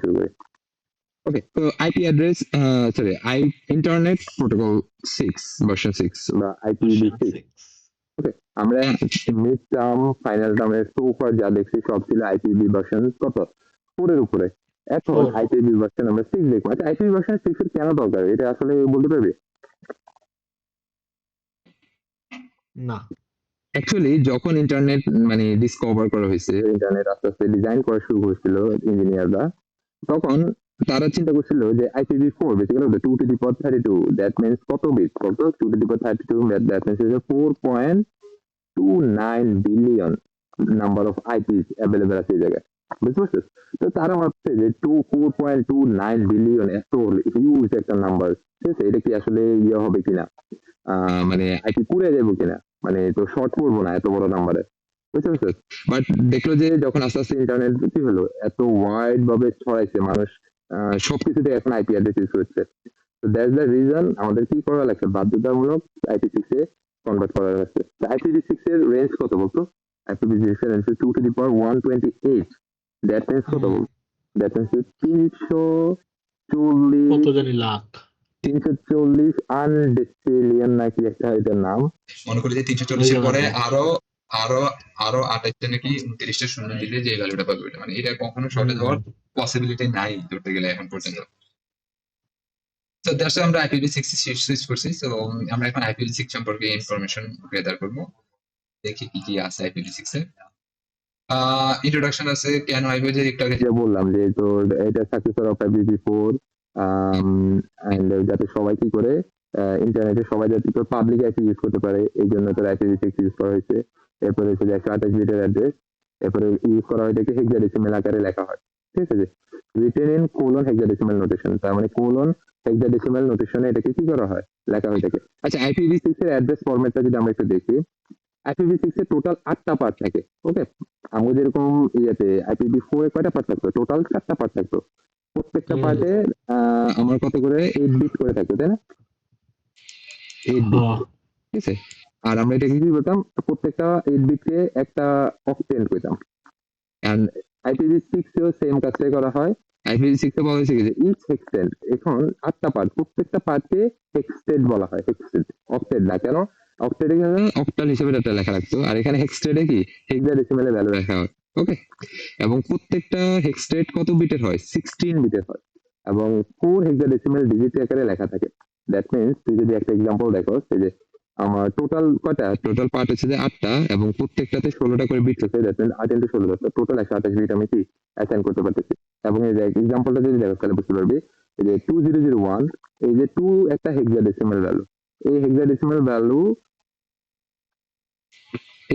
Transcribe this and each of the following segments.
শুরু করি। ওকে, তো IP address, sorry, internet protocol 6 version 6 বা IPv6। ওকে, আমরা মিড টার্ম ফাইনাল টার্মের সুপার যা দেখছি সব ছিল আইপিভি ভার্সন কত 4 এর উপরে। এখন আইপিভি ভার্সন আমরা 6 দেখবো। আচ্ছা, আইপিভি ভার্সন 6 এর কেন দরকার এটা আসলে বলতে পারবে? না, অ্যাকচুয়ালি যখন ইন্টারনেট মানে ডিসকভার করা হয়েছে, ইন্টারনেট আস্তে আস্তে ডিজাইন করা শুরু হয়েছিল ইঞ্জিনিয়াররা, তখন তারা চিন্তা করছিল যে IPv4 বেসিক্যালি 2^32, দ্যাট মিন্স কত বিট, কত 2^32, that means 4.29 billion number of eyepiece available আছে এই জায়গায়, বুঝতে পারছিস? তো তারা ভাবছে যে 4.29 বিলিয়ন এত হিউজ একটা নাম্বার, ঠিক আছে, এটা কি আসলে ইয়ে হবে কিনা, মানে আইপি পুড়ে যাবো কিনা, মানে তো শর্ট পড়বো না এত বড় নাম্বারে, বুঝতে পারছিস? বাট দেখলো যে যখন আস্তে আস্তে ইন্টারনেট কি হলো, এত ওয়াইড ভাবে ছড়াইছে, মানুষ সবকিছুতে এখন আইপি অ্যাড্রেস ইউজ করছে। তো দ্যাটস দ্য রিজন আমাদের কি করা লাগছে, বাধ্যতামূলক IPv6 এ কনভার্ট করা লাগছে। IPv6 এর রেঞ্জ কত বলতো? IPv6 এর রেঞ্জ 2^128, দ্যাট মিন্স কত বলতো? দ্যাট মিন্স 340 কত জানি লাখ, 340 আনডেসিলিয়ন নাকি একটা এটার নাম, মনে করি যে 340 এর পরে আরো আরো আরো 28টা নাকি 29টা শূন্য দিলে যে ভ্যালুটা পাবে ওটা, মানে এটা কখনো শর্টেজ হওয়ার পসিবিলিটি নাই ধরতে গেলে এখন পর্যন্ত। তো দ্যাটস আমরা IPv6 সুইচ করছি। তো আমরা এখন IPv6 সম্পর্কে ইনফরমেশন গ্যাদার করব, দেখি কি কি আছে IPv6 এ। ইন্ট্রোডাকশন আছে কেন আইপি, যে একটু আগে যেটা বললাম যে তোর এটা সাকসেসর অফ IPv4, এন্ড যাতে সবাই কি করে ইন্টারনেটে সবাই যাতে তোর পাবলিক আইপি ইউজ করতে পারে, এই জন্য তোর IPv6 ইউজ করা হয়েছে। এরপরে হচ্ছে যে 128 বিটের অ্যাড্রেস, এরপরে ইউজ করা হয় এটাকে হেক্সাডেসিমাল আকারে লেখা হয়, ঠিক আছে, written in colon hexadecimal notation, তার মানে কোলন হেক্সাডেসিমাল নোটেশনে এটাকে কি করা হয়, লেখা হয় এটাকে। আচ্ছা, IPv6 এর অ্যাড্রেস ফরম্যাটটা যদি আমরা একটু দেখি, IPv6 এর টোটাল 8টা পার্ট থাকে। ওকে, আমাদের যেরকম ইয়েতে IPv4 এ কয়টা পার্ট থাকতো, টোটাল 4টা পার্ট থাকতো। প্রত্যেকটা পার্টে আমার কত করে 8 বিট করে থাকতো, তাই না? 8 বিট, ঠিক আছে। আর আমরা এটা কি করতাম, প্রত্যেকটা 8 বিটকে একটা অক্টেন্ট কইতাম। এন্ড IPv6 এও সেম কাজটাই করা হয়। IPv6 এ বলা হয়েছে যে ইচ হেক্সটেন্ট, এখন 8টা পার্ট, প্রত্যেকটা পার্টকে হেক্সটেট বলা হয়, হেক্সটেট, অক্টেট না। কেন অক্টেটে অক্টাল হিসেবে ডাটা লেখা রাখতো, আর এখানে হেক্সটেটে কি হেক্সাডেসিমালে ভ্যালু রাখা হয়। ওকে, এবং প্রত্যেকটা হেক্সটেট কত বিটের হয়, 16 বিটের হয়, এবং 4 হেক্সাডেসিমাল ডিজিট আকারে লেখা থাকে। দ্যাট মিন্স তুই যদি একটা এক্সাম্পল দেখো, যে আমার টোটাল কয়টা, টোটাল পার্ট হচ্ছে যে 8টা, এবং প্রত্যেকটাতে 16টা করে বিট আছে, দ্যাট মিন্স 8 × 16, টোটাল 128 বিট আমি কি অ্যাসাইন করতে পারতেছি। এবং এই যে এক্সাম্পলটা যদি দেখো তাহলে বুঝতে পারবি, এই যে 2001, এই যে 2 একটা হেক্সাডেসিমাল ভ্যালু, এই হেক্সাডেসিমাল ভ্যালু,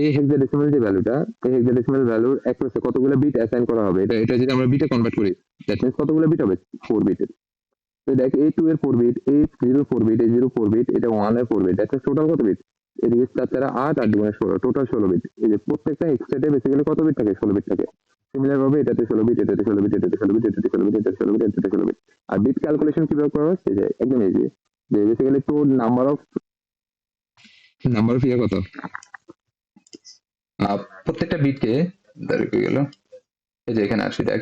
এই হেক্সাডেসিমাল যে ভ্যালুটা, এই হেক্সাডেসিমাল ভ্যালুর অ্যাক্রসে কতগুলো বিট অ্যাসাইন করা হবে, এটা এটা যদি আমরা বিটে কনভার্ট করি, দ্যাট মিন্স কতগুলো বিট হবে, 4 বিটের। তো দেখ, এই 2 এর 4 বিট, এই 0 4 বিট, এই 0 4 বিট, এটা 1 এর 4 বিট, দ্যাট মিন্স টোটাল কত বিট, এদিকে 4 4 8 আর 2 16, টোটাল 16 বিট। এই যে প্রত্যেকটা হেক্সাডে বেসিক্যালি কত বিট থাকে, 16 বিট থাকে। সিমিলার ভাবে এটাতে 16 বিট, এটাতে 16 বিট, এটাতে 16 বিট, এটাতে 16 বিট, এটাতে 16 বিট, এটাতে 16 বিট। আর বিট ক্যালকুলেশন কিভাবে করা হচ্ছে, যে একদম ইজি, যে বেসিক্যালি তোর নাম্বার অফ ইয়ে কত, প্রত্যেকটা বিটকে দাঁড়িয়ে গেল, এই যে এখানে আসি দেখ,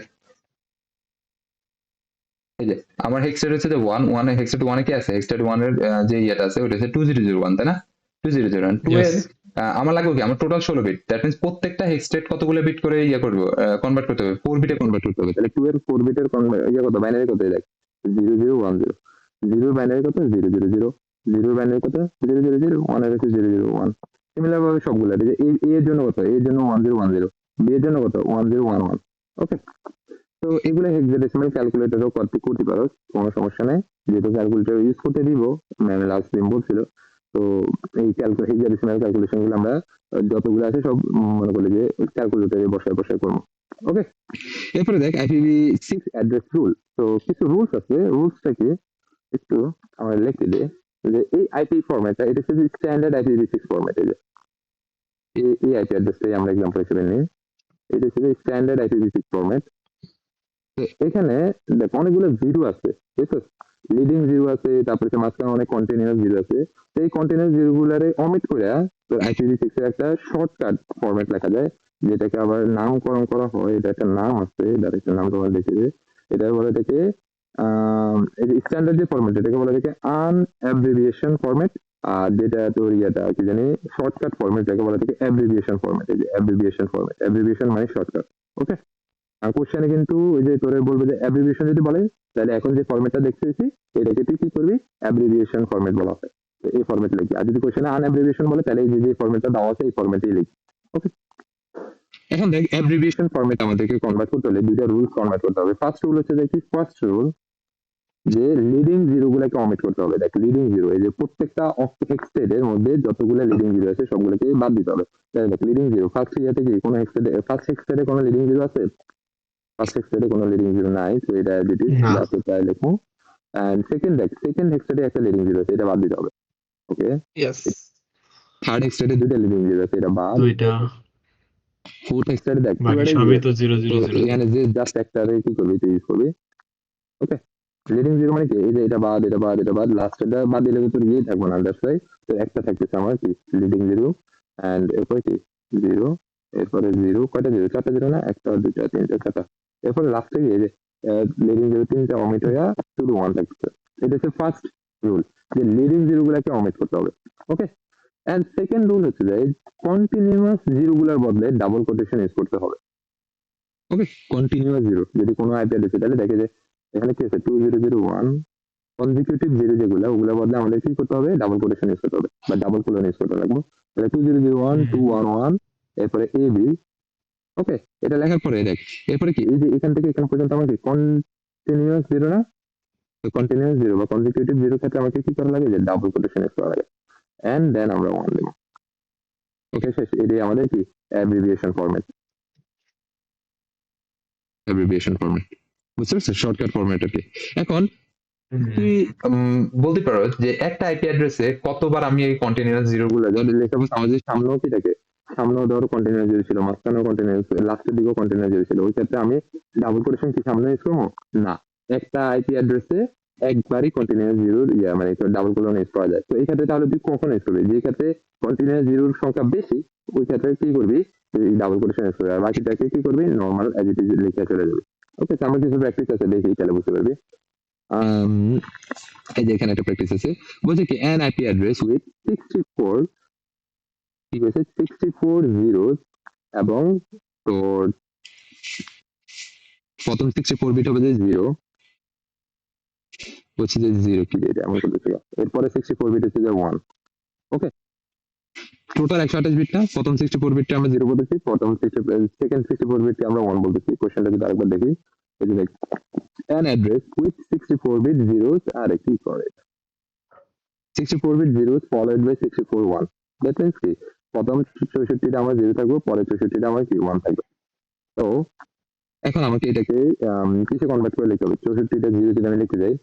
এই যে আমার হেক্সটেট হচ্ছে যে 1 এর হেক্সটেট 1 এ কি আছে, হেক্সটেট 1 এর যে ইয়েটা আছে ওটা হচ্ছে 2001, তাই না? 2001 2 এর আমার লাগবে কি, আমার টোটাল 16 বিট, দ্যাট মিন্স প্রত্যেকটা হেক্সটেট কতগুলো বিট করে ইয়ে করব, কনভার্ট করতে হবে, 4 বিটে কনভার্ট করতে হবে। তাহলে 2 এর 4 বিটের ইয়ে কত, বাইনারি কত, দেখ 0010, 0 এর বাইনারি কত 000, 0 এর বাইনারি কত 000, 1 এর হচ্ছে 001। সিমিলার ভাবে সবগুলো, যে এ এর জন্য কত, এর জন্য 1010, বি এর জন্য কত 1011। ওকে, তো এগুলো হেক্সাডেসিমাল ক্যালকুলেটরও করতে পারো, কোনো সমস্যা নেই, যেহেতু ক্যালকুলেটর ইউজ করতে দিব, ম্যাম লাস্ট দিন বলছিল। তো এই হেক্সাডেসিমাল ক্যালকুলেশন গুলো আমরা যতগুলো আছে সব মনে করি যে ক্যালকুলেটরে বসায় বসায় করবো। ওকে, এরপরে দেখ IPv6 অ্যাড্রেস রুল। তো কিছু রুলস আছে, রুলসটা কি একটু আমার লিখে দে, যে এই আইপি ফরম্যাটটা, এটা হচ্ছে স্ট্যান্ডার্ড IPv6 ফরম্যাট, এই আইপি অ্যাড্রেসটাই আমরা এক্সাম্পল হিসেবে নিই, এটা হচ্ছে স্ট্যান্ডার্ড IPv6 ফরম্যাট। এখানে দেখ অনেকগুলো জিরো আছে, ঠিক আছে, লিডিং জিরো আছে, তারপরে মাঝখানে অনেক কন্টিনিউয়াস জিরো আছে। তো এই কন্টিনিউয়াস জিরো গুলারে অমিট করে তোর IPv6 এর একটা শর্টকাট ফরম্যাট লেখা যায়, যেটাকে আবার নামকরণ করা হয়, এটা একটা নাম আছে, যার একটা নাম তোমার দেখে যে এটা বলে এটাকে এই যে স্ট্যান্ডার্ড যে ফরম্যাট এটাকে বলে এটাকে আনঅ্যাব্রিভিয়েশন ফরম্যাট। আর যেটা তোর ইয়েটা কি জানি শর্টকাট ফরম্যাট যাকে বলে এটাকে অ্যাব্রিভিয়েশন ফরম্যাট। এই যে অ্যাব্রিভিয়েশন ফরম্যাট, অ্যাব্রিভিয়েশন মানে শর্টকাট। ওকে, আর কোশ্চেনে কিন্তু ওই যে তোরে বলবে যে অ্যাব্রিভিয়েশন যদি বলে তাহলে এখন যে ফরম্যাটটা দেখতেছি এটাকে তুই কি করবি, অ্যাব্রিভিয়েশন ফরম্যাট বলা হয়। তো এই ফরম্যাট লিখবি। আর যদি কোশ্চেনে আনঅ্যাব্রিভিয়েশন বলে তাহলে এই যে ফরম্যাটটা দেওয়া আছে এই ফরম্যাটেই লিখবি। ওকে, এখন দেখ অ্যাব্রিভিয়েশন ফরম্যাট আমাদেরকে কনভার্ট করতে হলে দুইটা রুলস কনভার্ট করতে হবে। ফার্স্ট রুল হচ্ছে যে কি, ফার্স্ট রুল যে লিডিং জিরো গুলাকে অমিট করতে হবে। দেখ লিডিং জিরো এই যে প্রত্যেকটা হেক্সটেড এর মধ্যে যতগুলো লিডিং জিরো আছে সবগুলোকে বাদ দিতে হবে। তাহলে দেখ লিডিং জিরো ফার্স্ট ইয়াতে কি কোনো হেক্সটেড, ফার্স্ট হেক্সটেডে কোনো লিডিং জিরো আছে? ফার্স্ট হেক্সটেডে কোনো লিডিং জিরো নাই, তো এটা যদি না। আছে তাই লিখবো। এন্ড সেকেন্ড দেখ সেকেন্ড হেক্সটেডে একটা লিডিং জিরো আছে, এটা বাদ দিতে হবে। ওকে, ইয়েস, থার্ড হেক্সটেডে দুইটা লিডিং জিরো আছে, এটা বাদ। দুইটা। ফোর্থ হেক্সটেডে দেখ বাকি পুরোটাই সবই জিরো, তো জিরো তো জিরো জিরো। এখানে যে জাস্ট একটারে কি করবি তুই ইউজ করবি। ওকে, লিডিং জিরো মানে কি, এই যে এটা বাদ এটা বাদ এটা বাদ, লাস্টটা বাদ দিলে তো তোর ইয়ে থাকবো না, দ্যাটস ওয়াই তো একটা থাকতেছে আমার কি লিডিং জিরো। এন্ড এরপরে কি জিরো, এরপরে জিরো, কয়টা জিরো? চারটা জিরো না, একটা দুইটা তিনটা চারটা। এরপরে লাস্টে কি এই যে লিডিং জিরো তিনটা অমিট হয়ে শুধু ওয়ান থাকতেছে। এটা হচ্ছে ফার্স্ট রুল, যে লিডিং জিরো গুলাকে অমিট করতে হবে। ওকে, এন্ড সেকেন্ড রুল হচ্ছে যে কন্টিনিউয়াস জিরো গুলার বদলে ডাবল কোটেশন ইউজ করতে হবে। ওকে, কন্টিনিউয়াস জিরো যদি কোনো আইপি অ্যাড্রেসে, তাহলে দেখে যে এখানে কি আছে 2001 কনজিকিউটিভ জিরো যেগুলো ওগুলোর বদলে আমাদের কি করতে হবে, ডাবল কোটেশন ইউজ করতে হবে বা ডাবল কোলন ইউজ করতে লাগবে। তাহলে 2001 এরপরে এ বি। ওকে, এটা লেখার পরে দেখ এরপরে কি এই যে এখান থেকে এখান পর্যন্ত আমাকে কন্টিনিউয়াস জিরো না, তো কন্টিনিউয়াস জিরো বা কনজিকিউটিভ জিরো ক্ষেত্রে আমাকে কি করা লাগে, যে ডাবল কোটেশন ইউজ করা লাগে। এন্ড দেন আমরা ওয়ান দেবো। ওকে, শেষ। এটাই আমাদের কি অ্যাব্রিভিয়েশন ফরম্যাট, অ্যাব্রিভিয়েশন ফরম্যাট। বুঝতে পারছো শর্টকাট ফরম্যাট আর কি। এখন তুই বলতে পারো যে একটা আইপি অ্যাড্রেসে কতবার আমি এই কন্টিনিউয়াস জিরো গুলো লেখাবো। আমাদের সামনেও কি থাকে, সামনেও ধরো কন্টিনিউয়াস জিরো ছিল, মাঝখানেও কন্টিনিউয়াস, লাস্টের দিকেও কন্টিনিউয়াস জিরো ছিল, ওই ক্ষেত্রে আমি ডাবল কোটেশন কি সামনে ইউজ করবো না। একটা আইপি অ্যাড্রেসে একবারই কন্টিনিউয়াস জিরোর মানে ডাবল কোলন ইউজ করা যায়। তো এই ক্ষেত্রে তাহলে তুই কখন ইউজ করবি, যে ক্ষেত্রে কন্টিনিউয়াস জিরোর সংখ্যা বেশি ওই ক্ষেত্রে কি করবি, ডাবল কোটেশন ইউজ করবি, আর বাকিটাকে কি করবি নর্মাল এজ ইট ইজ লিখে চলে যাবে। ওকে, আমার কিছু প্র্যাকটিস আছে, দেখি তাহলে বুঝতে পারবি। এই যে এখানে একটা প্র্যাকটিস আছে, বলছে কি an IP address with 64 কি হয়েছে 64 জিরোস এবং তোর প্রথম 64 বিট হবে যে জিরো, বলছে যে জিরো কি এটা এমন করতেছে, এরপরে 64 বিট হচ্ছে যে ওয়ান। ওকে, টোটাল 128 বিট না, প্রথম 64 বিটটা আমরা জিরো বলতেছি, প্রথম সেকেন্ড 64 বিটকে আমরা ওয়ান বলতেছি। কোশ্চেনটা যদি আরেকবার দেখি, এই যে দেখ an address with 64 bit zeros আরে কি করে 64 bit zeros followed by 64 1, that means কি প্রথম 64টা আমার জিরো থাকবে, পরের 64টা আমার কি ওয়ান থাকবে। তো এখন আমাকে এটাকে কিসে কনভার্ট করে লিখতে হবে, 64টা জিরো যদি আমি লিখতে যাই,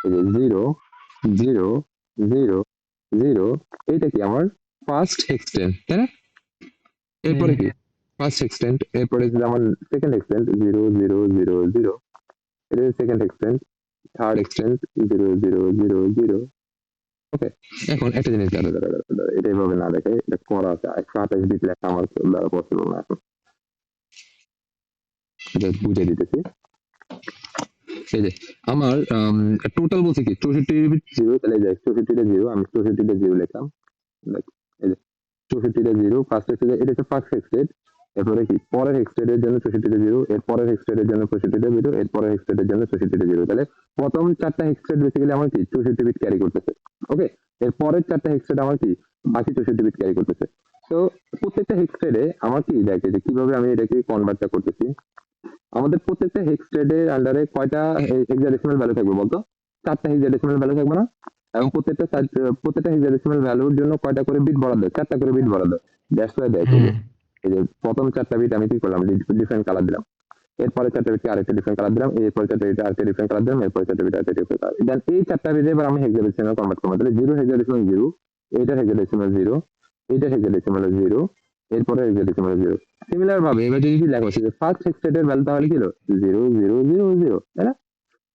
এই যে জিরো জিরো জিরো জিরো, এইটা কি আমার ফার্স্ট এক্সটেন্ট, তাই না? এরপরে কি ফার্স্ট এক্সটেন্ট, এরপরে যদি আমার second extent zero zero zero zero, এটা second extent, third extent zero zero zero zero. Okay, এখন একটা জিনিস দাঁড়া, এটা এভাবে না দেখে এটা করা আছে 128 বিট লেখা আমার দ্বারা পসিবল না। এখন জাস্ট বুঝে দিতেছি। এই যে আমার টোটাল বলছে কি 64 বিট জিরো, তাহলে এই যে 64টা জিরো, আমি 64টা জিরো লিখলাম। দেখ এই যে 64টা জিরো, ফার্স্ট এক্সটেড এটা হচ্ছে ফার্স্ট এক্সটেড, এরপরে কি পরের এক্সটেডের জন্য 64টা জিরো, এর পরের এক্সটেডের জন্য 65টা জিরো, এর পরের এক্সটেডের জন্য 64টা জিরো। তাহলে প্রথম চারটা এক্সটেড বেসিক্যালি আমার কি 64 বিট ক্যারি করতেছে। ওকে, এর পরের চারটা এক্সটেড আমার কি বাকি 64 বিট ক্যারি করতেছে। তো প্রত্যেকটা হেক্সটেডে আমার কি দেখে যে কিভাবে আমি এটাকে কনভার্টটা করতেছি। আমাদের প্রত্যেকটা হেক্সটেডের আন্ডারে কয়টা হেক্সাডেসিমাল ভ্যালু থাকবে বলতো? চারটা হেক্সাডেসিমাল ভ্যালু থাকবে না? এবং প্রত্যেকটা হেক্সাডেসিমাল ভ্যালুর জন্য কয়টা করে বিট বরাদ্দ, চারটা করে বিট বরাদ্দ। দ্যাটস ওয়াই দেখ এই যে প্রথম চারটা বিট আমি কি করলাম, ডিফারেন্ট কালার দিলাম, এরপরে চারটা বিটকে আরেকটা ডিফারেন্ট কালার দিলাম, এরপরে চারটা বিটে আরেকটা ডিফারেন্ট কালার দিলাম, এরপরে চারটা বিটে আরেকটা ডিফারেন্ট কালার। দেন এই চারটা বিটে এবার আমি হেক্সাডেসিমাল কনভার্ট করবো। তাহলে জিরো হেক্সাডেসিমাল জিরো, এইটা হেক্সাডেসিমাল জিরো, এইটা হেক্সাডেসিমাল জিরো, এরপরে হেক্সাডেসিমাল জিরো। সিমিলার ভাবে এবার যদি লেখা হচ্ছে যে ফার্স্ট হেক্সটেডের ভ্যালু তাহলে কি হলো জিরো জিরো জিরো জিরো, তাই না?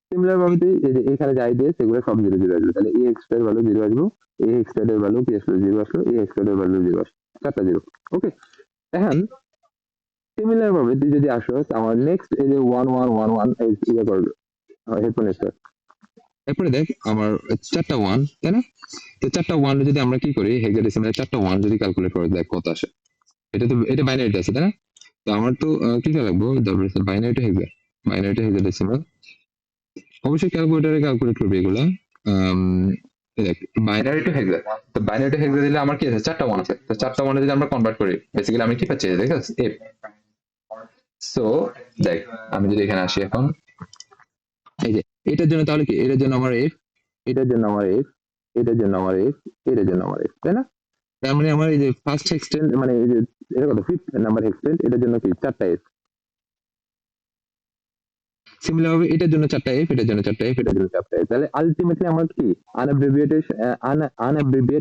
সিমিলার ভাবে তুই এই যে এখানে যাই দিয়ে সেগুলো সব জিরো জিরো আসবে, তাহলে এই এক্সটের ভ্যালু জিরো আসবে, এই এক্সটের ভ্যালু কি আসলো জিরো আসলো, এই এক্সটের ভ্যালু জিরো আসলো, চারটা জিরো। ওকে, এখন সিমিলার ভাবে তুই যদি আসো আমার নেক্সট এই যে 1111 ইয়ে করবে হেডফোন স্টার, এরপরে দেখ আমার চারটা ওয়ান, তাই না? তো চারটা ওয়ান যদি আমরা কি করি হেক্সাডেসিমালে চারটা ওয়ান যদি ক্যালকুলেট করে দেখ কত আসে। এটা বাইনারিতে আছে, তাই না? তো আমার তো কি করা লাগবে, তারপরে বাইনারিটা হেক্সা, বাইনারিটা হেক্সাডেসিমাল, অবশ্যই ক্যালকুলেটরে ক্যালকুলেট করবে এগুলা। আম, এই দেখ বাইনারি টু হেক্সা, তো বাইনারি টু হেক্সা দিলে আমার কি আছে, চারটা ওয়ান আছে, তো চারটা ওয়ানে যদি আমরা কনভার্ট করি বেসিক্যালি আমি কি পাচ্ছি দেখ এফ। সো দেখ আমি যদি এখানে আসি এখন, এই যে এটার জন্য তাহলে কি, এটার জন্য আমার এফ, এটার জন্য আমার এফ, এটার জন্য আমার এফ, এটার জন্য আমার এফ, তাই না? তার মানে আমার এই যে ফার্স্ট এক্সটেন্ড মানে এই যে এটা কত ফিফথ নাম্বার এক্সটেন্ড, এটার জন্য কি চারটা এফ। সিমিলার ভাবে এটার জন্য চারটা এফ, এটার জন্য চারটা এফ, এটার জন্য চারটা এফ, তাহলে আলটিমেটলি আমার কি আনঅ্যাব্রিভিয়েট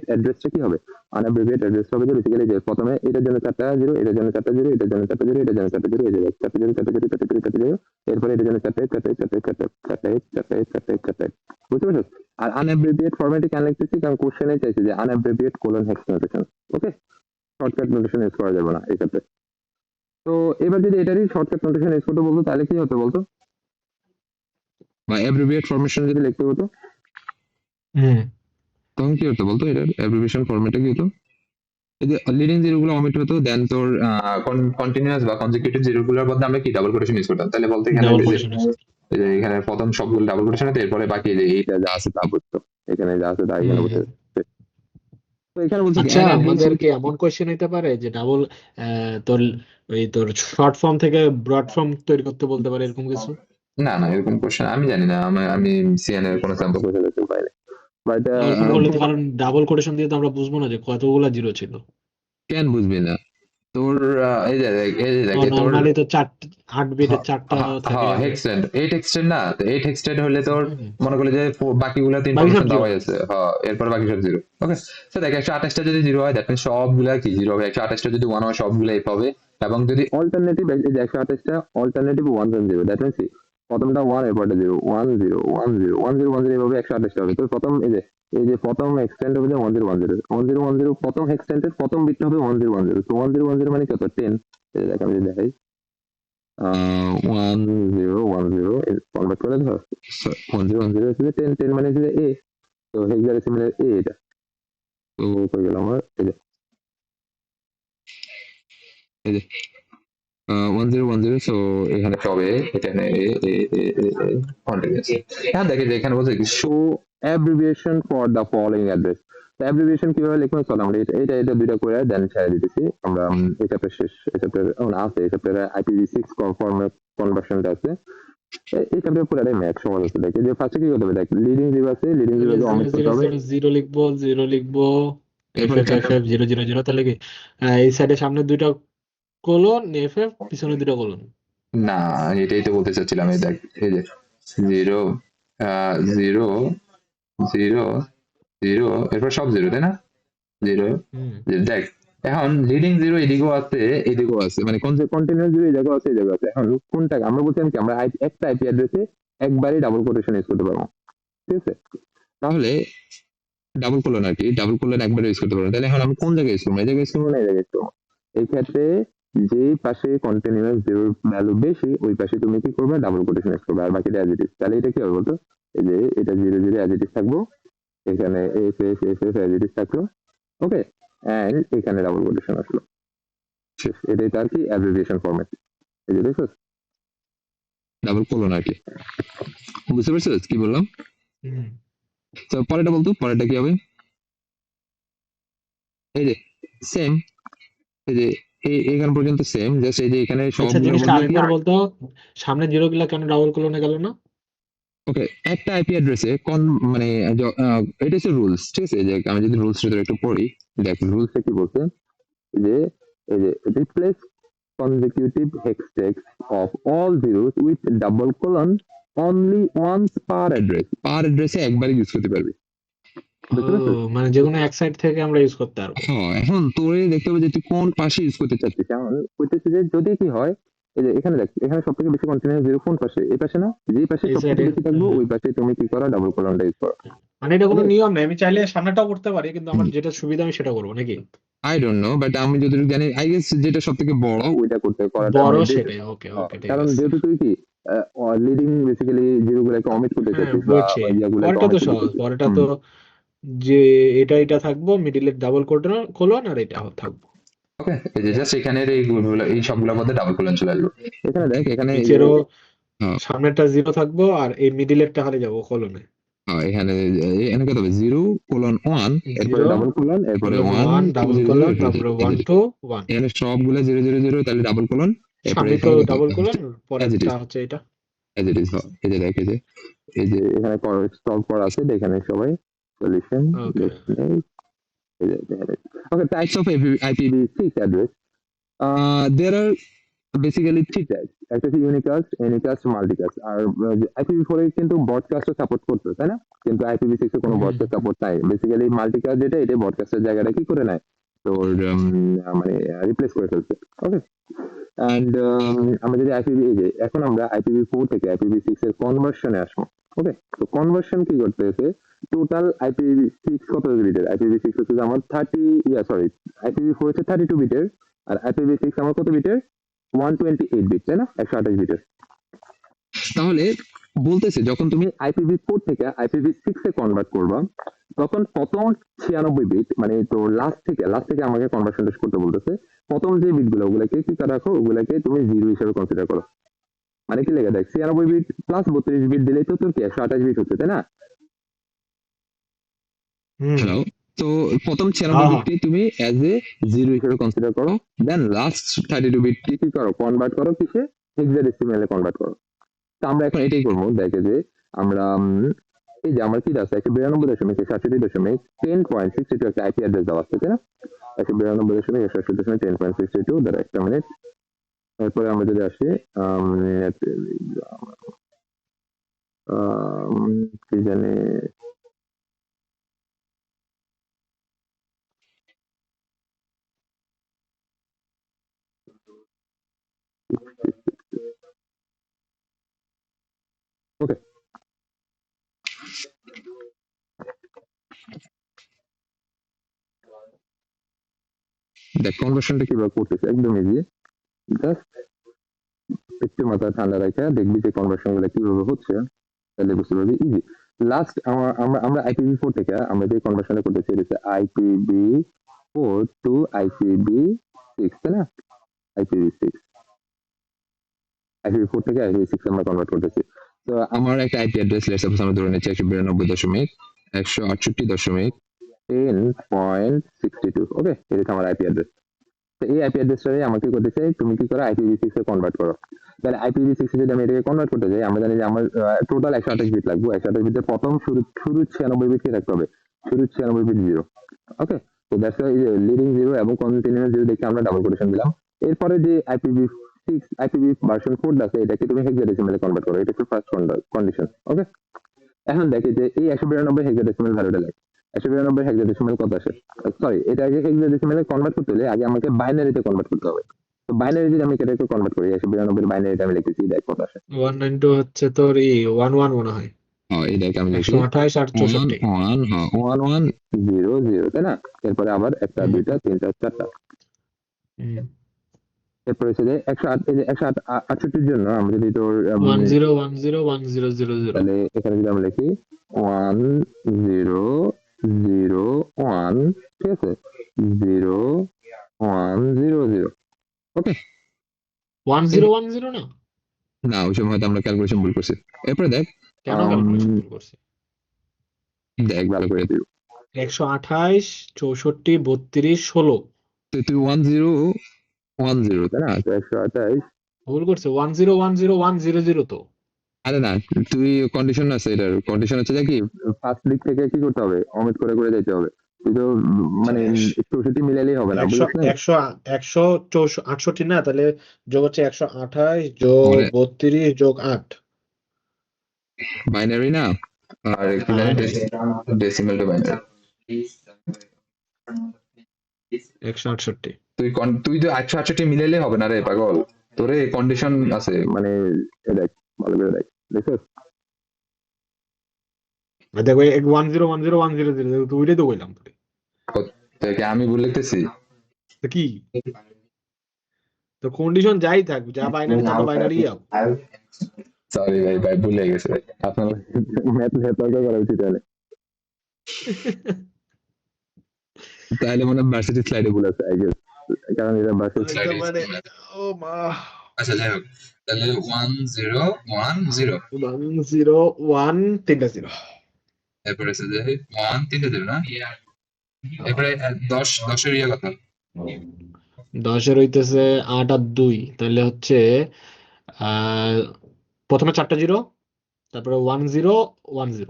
অ্যাড্রেসটা কি হবে, আনঅ্যাব্রিভিয়েট অ্যাড্রেস হবে যে বেসিক্যালি যে প্রথমে এটার জন্য চারটা জিরো, এটার জন্য চারটা জিরো, এটার জন্য চারটা জিরো, এটার জন্য চারটা জিরো, এই যে চারটা জিরো চারটা জিরো চারটা জিরো চারটা জিরো, এরপরে এটার জন্য চারটা চারটা চারটা চারটা চারটা চারটা চারটা চারটা, বুঝতে পারছো? আর আনঅ্যাব্রিভিয়েট ফরম্যাটে কেন লিখতেছি, কারণ কোশ্চেনে চাইছে যে আনঅ্যাব্রিভিয়েট কোলন হেক্স নোটেশন, ওকে? শর্টকাট নোটেশন ইউজ করা যাবে না এই ক্ষেত্রে। তো এবার যদি এটারই শর্টকাট নোটেশন ইউজ করতে বলতো তাহলে কি হতো বলতো, বা অ্যাব্রিভিয়েট ফরমেশন যদি লিখতে হতো হুম তখন কি হতো বলতো, এটার অ্যাব্রিভিয়েশন ফরম্যাটে কি হতো, এই যে লিডিং জিরো গুলো অমিট হতো, দেন তোর কন্টিনিউয়াস বা কনজিকিউটিভ জিরো গুলোর মধ্যে আমরা কি ডাবল কোটেশন ইউজ করতাম, তাহলে বলতে এখানে ডাবল এই যে কোটেশন আছে। এই যে এখানে প্রথম সবগুলো ডাবল কোটেশন হতো, এরপরে বাকি এই যে এইটা যা আছে তা বুঝতো, এখানে যা আছে তা এখানে হুম বুঝতে। হুম। তো এখানে বলছে কি আচ্ছা, আমাদের অ্যানাব্রিভিয়েশন, কি এমন কোয়েশ্চেন হইতে পারে যে ডাবল তোর তোর শর্ট ফর্ম থেকে ব্রড ফর্ম তৈরি করতে বলতে পারে এরকম কিছু? না না এরকম কোশ্চেন আমি জানি না, আমি সিএন এর কোনো স্যাম্পল কোশ্চেন দেখতে পাইনি, বাট এরকম করলে তো, কারণ ডাবল কোটেশন দিয়ে তো আমরা বুঝবো না যে কতগুলা জিরো ছিল। কেন বুঝবি না, তোর এই যে এই যে দেখ তোর নর্মালি তো 8 বিটের 4টা থাকে। হেক্সটেন্ড 8 হেক্সটেন্ড না, তো 8 হেক্সটেন্ড হলে তোর হুম, মনে করলে যে বাকিগুলা তো বাকি সব ইনফরমেশন জিরো। দেওয়া আছে, হ্যাঁ এরপর বাকি সব জিরো, ওকে? তো দেখ 128টা যদি জিরো হয় দ্যাট মিন্স সবগুলা কি জিরো হবে, 128টা যদি ওয়ান হয় সবগুলা এফ হবে, এবং যদি অল্টারনেটিভ এই যে 128টা alternative one zero that means প্রথমটা ওয়ান এরপরটা zero, one zero one zero one zero one zero এভাবে 128টা হবে। তো প্রথম এই যে প্রথম এক্সটেন্ড হবে যে one zero one zero one zero one zero, প্রথম এক্সটেন্ডের প্রথম বিটটা হবে ওয়ান জিরো ওয়ান জিরো, তো ওয়ান জিরো ওয়ান জিরো মানে কত 10, দেখ আমি যদি দেখাই 1010 কনভার্ট করে ধর 1010 হচ্ছে 10 মানে হচ্ছে এ, তো হেক্সাডেসিমালের এ এটা, তো হয়ে গেল আমার এই যে 1010, সো এখানে সবে এখানে কন্টিনিউয়াস। হ্যাঁ দেখে যে এখানে বলছে কি show abbreviation for the following address, abbreviation কিভাবে লিখবো চলো আমরা এটা দুইটা করে দেন ছেড়ে দিতেছি আমরা, এই চ্যাপ্টার শেষ, এই চ্যাপ্টার আছে, এই চ্যাপ্টারে IPv6 ফরম্যাট কনভার্সনটা আছে, এই চ্যাপ্টার পুরাটাই ম্যাথ সহজ আছে। দেখে যে ফার্স্টে কি করতে হবে, দেখ লিডিং জিরো আছে, লিডিং জিরো তাহলে অমিট করতে জিরো হবে, জিরো জিরো লিখবো, জিরো লিখবো, এফ এরপরে F F F zero zero zero, তাহলে কি এই সাইডে সামনে দুইটা কোলন এফ এফ, পিছনে দুইটা কোলন। না এটাই তো বলতে চাচ্ছিলাম, এই দেখ এই যে জিরো জিরো জিরো জিরো এরপর সব জিরো, তাই না? জিরো, হুম দেখ এখন লিডিং জিরো এদিকেও আছে এদিকেও আছে, মানে কন্টিনিউয়াস জিরো এই জায়গায় আছে এই জায়গায় আছে, এখন কোনটা আমরা বলছিলাম কি আমরা একটা আইপি অ্যাড্রেসে একবারই ডাবল কোটেশন ইউজ করতে পারবো, ঠিক আছে? তাহলে ডাবল কোলন আর কি, ডাবল কোলন একবার ইউজ করতে পারবো, তাহলে এখন আমি কোন জায়গায় ইউজ করবো, এই জায়গায় ইউজ করবো না এই জায়গায় ইউজ করবো? এই ক্ষেত্রে যে পাশে কন্টিনিউয়াস জিরোর ভ্যালু বেশি ওই পাশে তুমি কি করবে, ডাবল কোটেশন ইউজ করবে, আর বাকিটা অ্যাজ ইট ইজ। তাহলে এটা কি হবে বলতো, এই যে এটা zero zero as it is থাকবো, এখানে F F F F as it is থাকলো, ওকে, এন্ড এখানে ডাবল কোটেশন আসলো, শেষ। এটাই তার কি অ্যাব্রিভিয়েশন ফরম্যাট, এই যে দেখছো ডাবল কোলন আর কি, বুঝতে পারছো কি বললাম? হুম। তো পরেরটা বলতো, পরেরটা কি হবে, এই যে সেম, এই যে এখান পর্যন্ত সেম, জাস্ট এই যে এখানে আচ্ছা, সবগুলোর জিনিসটা মধ্যে কি আরেকবার বলতো, সামনে জিরো গুলা কেন ডাবল কোলনে গেল না? ওকে একটা আইপি অ্যাড্রেসে মানে এটা হচ্ছে রুলস, ঠিক আছে? যে আমি যদি রুলস একটু পড়ি, দেখ রুলসে কি বলছে যে এই যে replace consecutive hex text of all zeros with double colon only once per address, per address এ একবারই ইউজ করতে পারবি, ও, বুঝতে পারছিস? মানে যে কোনো এক সাইড থেকে আমরা ইউজ করতে পারবো। হ্যাঁ এখন তোরে দেখতে হবে যে তুই কোন পাশে ইউজ করতে চাচ্ছিস, এখন হইতেছে যে যদি কি হয় এই যে এখানে দেখ, এখানে সব থেকে বেশি কন্টিনিউয়াস জিরো কোন পাশে? এই পাশে না? যেই পাশে এই সব থেকে সাইডে। বেশি থাকবো ওই পাশে তুমি কি করো, ডাবল কোলনটা ইউজ করো। মানে এটা কোনো Okay? নিয়ম নেই, আমি চাইলে সামনেটাও করতে পারি, কিন্তু আমার যেটা সুবিধা আমি সেটা করবো নাকি? আই ডোন্ট নো, বাট আমি যতটুকু জানি আই গেস যেটা সব থেকে বড় ওইটা করতে করাটা বড় মানে সেটাই, ওকে ওকে ঠিক কারণ আছে। যেহেতু তুই কি লিডিং বেসিক্যালি জিরো গুলাকে অমিট করতে হ্যাঁ চাচ্ছিস বা বুঝছি, ইয়াগুলাকে পরেরটা অমিট তো করতে সহজ, চাচ্ছিস। পরেরটা তো যে এটা থাকবো, মিডিলের ডাবল কোলন আর এটা থাকবো। ওকে, এই যে জাস্ট এখানের এই সবগুলোর মধ্যে ডাবল কোলন চলে আসবে। এখানে দেখ, এখানে এই যে নিচেরও হ্যাঁ সামনেরটা জিরো থাকবো, আর এই মিডিলেরটা খালি যাবো কোলনে। এখানে এখানে কত হবে, 0:1, এরপরে জিরো ডাবল কোলন, এরপরে কোলন 1 ওয়ান 2 ডাবল 0 0 কোলন, 0 তারপরে 0, 1 2 1। এখানে সবগুলো 0 0 0, তাহলে ডাবল কোলন, এরপরে সামনে তো এখানে কত ডাবল কোলন, অ্যাজ ইট পরেরটা ইজ, হচ্ছে এটা। As it is. এই যে দেখ, এই যে এখানে সলভ করা আছে, এখানে সবাই solution okay. Okay. Types of IPv6 address, there are basically three type. একটা হচ্ছে ইউনিকাস্ট, এনিকাস্ট, মাল্টিকাস্ট। আর IPv4 এ কিন্তু ব্রডকাস্টও সাপোর্ট করতো, তাই না? কিন্তু IPv6 এ কোনো ব্রডকাস্ট সাপোর্ট নাই। বেসিক্যালি মাল্টিকাস্ট যেটা, এটা ব্রডকাস্টের জায়গাটা কি করে নেয়, তোর মানে রিপ্লেস করে ফেলছে। ওকে। অ্যান্ড আমরা যদি এই যে এখন আমরা IPv4 থেকে IPv6 এর কনভার্সনে আসবো। ওকে, তো কনভার্সন কি করতে হয়েছে, টোটাল IPv6 কত বিটের? IPv6 হচ্ছে যে আমার IPv4 হচ্ছে 32 বিটের, আর IPv6 আমার কত বিটের? 128 বিট, তাই না? 128 বিটের। তাহলে বলতেছে যখন তুমি IPv4 থেকে IPv6 এ কনভার্ট করবা, তখন প্রথম 96 বিট, মানে তো লাস্ট থেকে আমাকে কনভার্সনটা করতে বলতেছে। প্রথম যে বিট গুলো, ওগুলাকে কি রাখো, ওগুলাকে তুমি জিরো হিসেবে কনসিডার করো। মানে কি লেগে দেখ, 96 বিট প্লাস 32 বিট দিলেই তো তোর কি 128 বিট হচ্ছে, তাই না? হ্যালো। তো প্রথম 96 বিটকে তুমি অ্যাজ এ জিরো হিসেবে কনসিডার করো, দেন লাস্ট 32 বিট কি করো, কনভার্ট করো কিসে? হেক্সাডেসিমালে কনভার্ট করো। তো আমরা এখন এটাই করবো। দেখে যে আমরা এই যে আমার কি আছে, 192.167.10.62 একটা আইপি অ্যাড্রেস দেওয়া আছে, তাই না? 192.167.10.62, দ্বারা একটা মিনিট। এরপরে আমরা যদি আসি কি জানি, ওকে। দেখ কনভার্সনটা কিভাবে করতেছে, একদম ইজি। জাস্ট একটু মাথা ঠান্ডা রাখা দেখবি যে কনভার্সন গুলো কিভাবে হচ্ছে, তাহলে বুঝতে পারবি ইজি। লাস্ট আমরা IPv4 থেকে আমরা যে কনভার্সনটা করতেছি, এটা হচ্ছে IPv4 টু IPv6, তাই না? IPv4 থেকে IPv6 আমরা কনভার্ট করতেছি। তো আমার একটা আইপি অ্যাড্রেস, লেটস সাপোজ আমরা ধরে নিচ্ছি 192.168.10.62। ওকে, এটা হচ্ছে আমার আইপি অ্যাড্রেস। তো এই আইপি অ্যাড্রেসটাই আমাকে করতেছে, তুমি কি করো, IPv6 এ কনভার্ট করো। তাহলে IPv6 এ যদি আমি এটাকে কনভার্ট করতে যাই, আমরা জানি যে আমার টোটাল 128 বিট লাগবে। 128 বিটের প্রথম শুরু 96 বিট কি রাখতে হবে, শুরু 96 বিট জিরো। ওকে, তো দ্যাটস এই যে লিডিং জিরো এবং কন্টিনিউয়াস জিরো দেখে আমরা ডাবল কোটেশন দিলাম। এরপরে যে IPv ভার্সন 4 আছে, এটাকে তুমি হেক্সাডেসিমালে কনভার্ট করো, এটা হচ্ছে ফার্স্ট কন্ডিশন। ওকে, এখন দেখি যে এই 192 হেক্সাডেসিমাল ভ্যালুটা লাগে। 192 হেক্সাডেসিমাল কত আসে? সরি, এটাকে হেক্সাডেসিমালে কনভার্ট করতে হলে আগে আমাকে বাইনারিতে কনভার্ট করতে হবে। তো বাইনারি যদি আমি এটাকে কনভার্ট করি, 192 বাইনারিটা আমি লিখেছি, দেখ কত আসে। 192 হচ্ছে তোর 11 মনে হয়, এই দেখ আমি লিখি 128 আর 64। 1100, তাই না? এরপরে আবার একটা, হুম। দুইটা, তিনটা, চারটা। এরপরে হচ্ছে যে 168 জন্য আমরা যদি তোর 10101000। তাহলে এখানে যদি আমরা লিখি 1001, ঠিক আছে, 0100। ওকে, 1010 না? না ওই সময় হয়তো আমরা ক্যালকুলেশন ভুল করছি। এরপরে দেখ, কেন ক্যালকুলেশন ভুল করছি? দেখ ভালো করে তুই 128 64 32 16 তুই 1010, তাই না? তো 128, ভুল করছে, 1010100 তো। আরে না, তুই কন্ডিশন আছে, এটার কন্ডিশন হচ্ছে যে কি, ফার্স্ট দিক থেকে কি করতে হবে, অমিট করে করে যেতে হবে। তুই তো মানে 64 মিলাইলেই হবে না, 100 বুঝছ না? 168 না, তাহলে যোগ হচ্ছে 128 যোগ 32 যোগ 8। বাইনারি না, আর কি জানি ডেসিমাল টু বাইনারি। 168। তুই তো 168 মিলাইলে হবে না রে পাগল। তোরে কন্ডিশন আছে মানে এ দেখ ভালো করে দেখ দেখছো দেখো 10101010 তো ওইটাই তো বললাম তোরে। তো কি আমি ভুল লিখতেছি? তো কি তো কন্ডিশন যাই থাক, যা বাইনারি তা তো বাইনারি যাও। সরি ভাই, ভাই ভুলে গেছে ভাই আপনার। ম্যাথ ম্যাথ করা উচিত তাহলে তাহলে মনে হয় ভার্সিটি স্লাইডে ভুল আছে আই গেস, কারণ এটা ভার্সিটি এটা Slide মানে is- ও মা, আচ্ছা যাই হোক, তাহলে 1010 10 1 তিনটা জিরো। এরপরে আছে যে 1 3 0 না, এরপরে 10 ইয়ে কথা। 10-এর হইতেছে 8 আর 2, তাহলে হচ্ছে আহ প্রথমে 4টা জিরো, তারপরে 1010।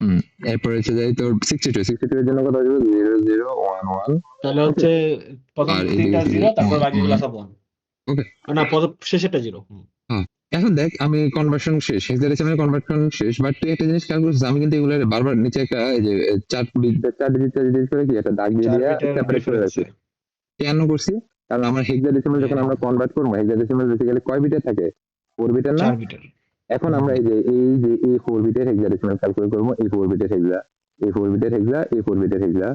হুম, এরপরে হচ্ছে যে তোর 62 এর জন্য কত আসবে 0011 তাহলে ওকে হচ্ছে প্রথম আর এদিকে তিনটা হচ্ছে যে জিরো, তারপর বাকিগুলো সব 1। ওকে। না, প্রথম শেষেরটা জিরো। হ্যাঁ, এখন দেখ আমি কনভার্সন শেষ, হেক্সাডেসিমাল কনভার্সন শেষ, বাট তুই একটা জিনিস খেয়াল করছিস আমি কিন্তু এগুলো বারবার নিচে একটা এই যে 4 ডিজিট করে কি একটা দাগ দিয়ে 4 দিয়া বিটের সেপারেট করে রাখছি। ডিফারেন্সে। কেন করছি? কারণ আমার হেক্সাডেসিমাল যখন আমরা কনভার্ট করবো, হেক্সাডেসিমাল বেসিক্যালি কয় বিটের থাকে? 4 বিটের না? 4 বিটের। এখন আমরা এই 4 বিটের হেক্সাডেসিমাল ক্যালকুলেট করবো, এই 4 বিটের হেক্সা, এই 4 বিটের হেক্সা, এই 4 বিটের হেক্সা,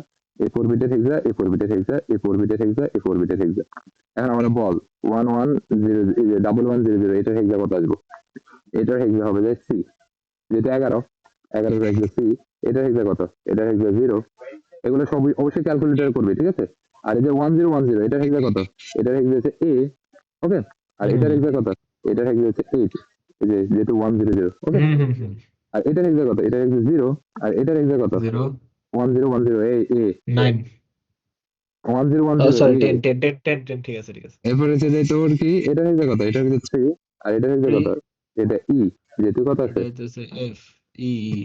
এই 4 বিটের হেক্সা, এই 4 বিটের হেক্সা, এই 4 বিটের হেক্সা, এই 4 বিটের হেক্সা। এখন আমরা বল 1100 এটার হেক্সা কত আসবো? এটার হেক্সা হবে যে সি, যেটা 11 হেক্সা সি। এটার হেক্সা কত? এটার হেক্সা 0। এগুলো সবই অবশ্যই ক্যালকুলেটর করবে, ঠিক আছে? আর এই যে 1010 এটার হেক্সা কত? এটার হেক্সা হচ্ছে এ, ওকে। আর এটার হেক্সা কত? এটার হেক্সা হচ্ছে 8, এই যে যেহেতু 100, ওকে। আর এটার হেক্সা কত? এটার হেক্সা 0। আর এটার হেক্সা কত? 1010 এ এ 9। 1010 সরি, এ। 10 ঠিক আছে ঠিক আছে। এরপরে হচ্ছে যে তোর কি এটার হেক্সা কত? এটার হেক্সা 3। আর এটার হেক্সা কত? এটা ই, যেহেতু কত আছে। এটা হইতেছে এফ ই ই।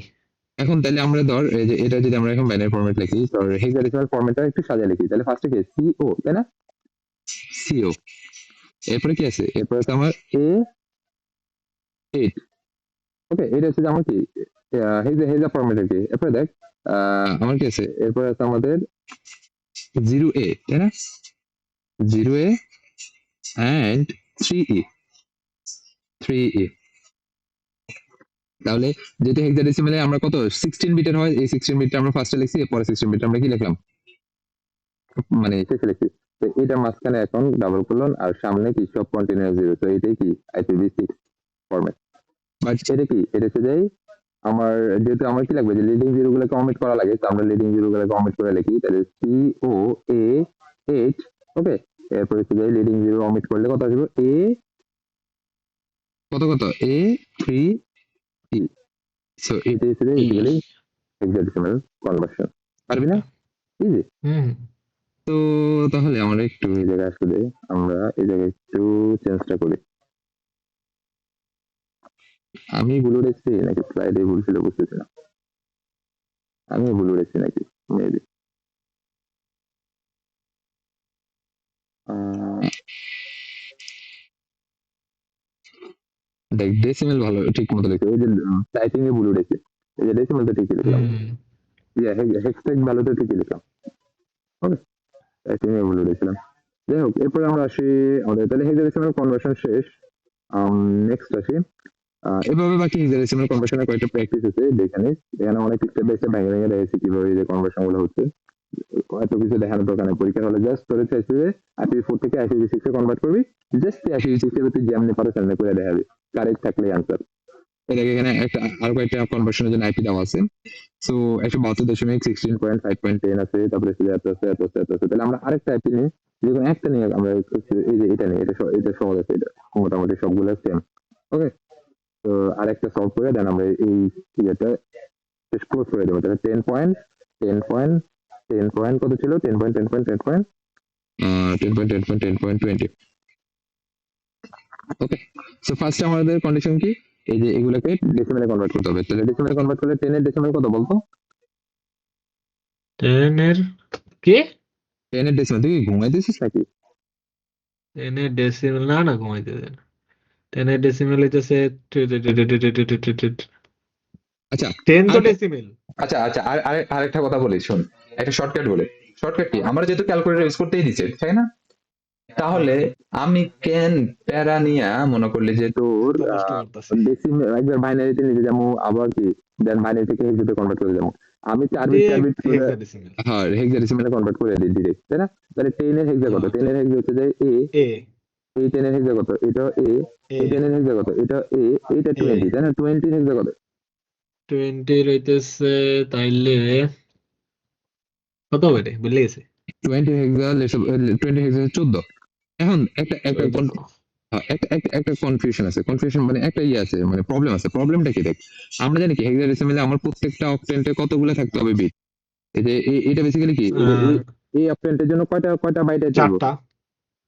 এখন তাহলে আমরা ধর এই যে এটা যদি আমরা এখন বাইনারি ফরম্যাট লিখি, তো হেক্সাডেসিমাল ফরম্যাটটা একটু সাজিয়ে লিখি, তাহলে ফার্স্টে কি সিও, তাই না? সিও, এরপরে কি আছে? এরপর হচ্ছে আমার এ 8, ওকে। এটা হচ্ছে যে আমার কি হেক্সা ফরম্যাটের কি। এরপরে দেখ আমার কি আছে? এরপর আছে আমাদের 0A, তাই না? 0A and 3E, 3E। তাহলে যেটা হেক্সাডেসিমালে আমরা কত 16 বিটের হয়, এই 16 বিটটা আমরা ফার্স্টে লিখছি, এরপরে 16 বিট আমরা কি লিখলাম? মানে শেষে লিখছি। তো এটা মাঝখানে এখন ডাবল কোলন আর সামনে কি সব কন্টিনিউয়াস 0। তো এটাই কি IPv6 ফরম্যাট। বাট এটা কি, এটা হচ্ছে যে আমার যেহেতু আমার কি লাগবে যে লিডিং জিরো গুলোকে অমিট করা লাগে, তো আমরা লিডিং জিরো গুলোকে অমিট করে লিখি, তাহলে CO A8, ওকে। এরপর হচ্ছে যে লিডিং জিরো অমিট করলে কত আসবে? এ কত A3E। সো এটা হচ্ছে যে বেসিক্যালি হেক্সাডেসিমাল কনভার্সন। পারবি না? ইজি। তো তাহলে আমরা একটু এই জায়গায় আসলে আমরা এই জায়গায় একটু চেঞ্জটা করি। আমি ভুল উড়েছি নাকি স্লাইডে ভুল ছিল বুঝতেছি না। আমি ভুল উড়েছি নাকি মেবি। দেখ ডেসিমেল ভালো ঠিক মতো লিখে, এই যে টাইপিং এ ভুল উঠেছে, এই যে ডেসিমেল তো ঠিকই লিখলাম, হেক্সটেক ভ্যালু তো ঠিকই লিখলাম, ওকে। টাইপিং এ ভুল উঠেছিলাম। যাই হোক, এরপরে আমরা আসি আমাদের তাহলে হেক্সাডেসিমাল কনভার্সন শেষ। নেক্সট আসি এভাবে বাকি হেক্সাডেসিমাল কনভার্সনের কয়েকটা প্র্যাকটিস আছে যেখানে এখানে অনেক স্টেপ বাই স্টেপ ভেঙে ভেঙে দেখেছি কিভাবে এই যে কনভার্সন গুলো হচ্ছে। এত কিছু দেখানোর দরকার নেই, পরীক্ষার হলে জাস্ট তোর চাইছে যে IPv4 থেকে IPv6 এ কনভার্ট করবি, জাস্ট IPv6 এ তুই যেমনি পারো সেমনি করে দেখাবি, কারেক্ট থাকলে আনসার। এটাকে এখানে একটা আরো কয়েকটা কনভার্সনের জন্য আইপি দেওয়া আছে। সো 172.16.10 আছে, তারপরে এত আছে এত আছে এত আছে। তাহলে আমরা আরেকটা আইপি নিই, যে কোনো একটা নিয়ে আমরা এই যে এটা নিই, এটা সহজ আছে, এটা মোটামুটি সবগুলো সেম, ওকে। তো আরেকটা সলভ করে দেন আমরা এই ইয়েটা ক্লোজ করে দেবো। তাহলে 10 পয়েন্ট কত ছিল? 10.10.10.20। ওকে, সো ফার্স্ট আমাদের কন্ডিশন কি? এই যে এগুলোকে ডেসিমেলে কনভার্ট করতে হবে। তাহলে ডেসিমেলে কনভার্ট করলে 10 এর ডেসিমেল কত বলতো? 10 এর কি? 10 এর ডেসিমেল, তুই কি ঘুমাই দিছিস নাকি? 10 এর ডেসিমেল না ঘুমাইতে দেন। 10 এর ডেসিমেল হইতেছে আচ্ছা 10 তো আরেকটা ডেসিমেল। আচ্ছা আচ্ছা আরেকটা কথা বলি শোন, একটা শর্টকাট বলে। Shortcut key? আমরা যেহেতু ক্যালকুলেটর ইউজ করতেই দিচ্ছে, তাই না? তাহলে আমি কেন প্যারা নিয়া মনে করলি যে তোর তো নষ্ট করতেছি ডেসিমেল একবার বাইনারিতে নিতে যাবো আবার কি দেন বাইনারি থেকে হেক্সাতে কনভার্ট করে যাবো আমি 4 বিট ডিরেক্ট করে হেক্সাডেসিমেল হ্যাঁ হেক্সাডেসিমেলে কনভার্ট করে দিই ডিরেক্ট তাই না তাহলে 10 এর হেক্সা কত 10 এর হেক্সা হচ্ছে যে এ এ এই 10 এর হেক্সা কত এটা এ এ এই 10 এর হেক্সা কত এটা এ এইটা এ 20 তাই না 20 এর হেক্সা কত 20 রইতেছে তাইলে কত হবে রে ভুলে গেছি 20 হেক্সা 20 হেক্সা 14 এখন একটা একটা ওই দেখো একটা কনফিউশন আছে কনফিউশন মানে একটা ইয়ে আছে মানে প্রবলেম আছে প্রবলেমটা কি দেখ আমরা জানি কি হেক্সাডেসিমেলে আমার প্রত্যেকটা অক্টেন্টে কতগুলো থাকতে হবে বিট এই যে এটা বেসিক্যালি কি এই যে আহ, এই অক্টেন্টের জন্য কয়টা কয়টা বাইট চাইবো 4টা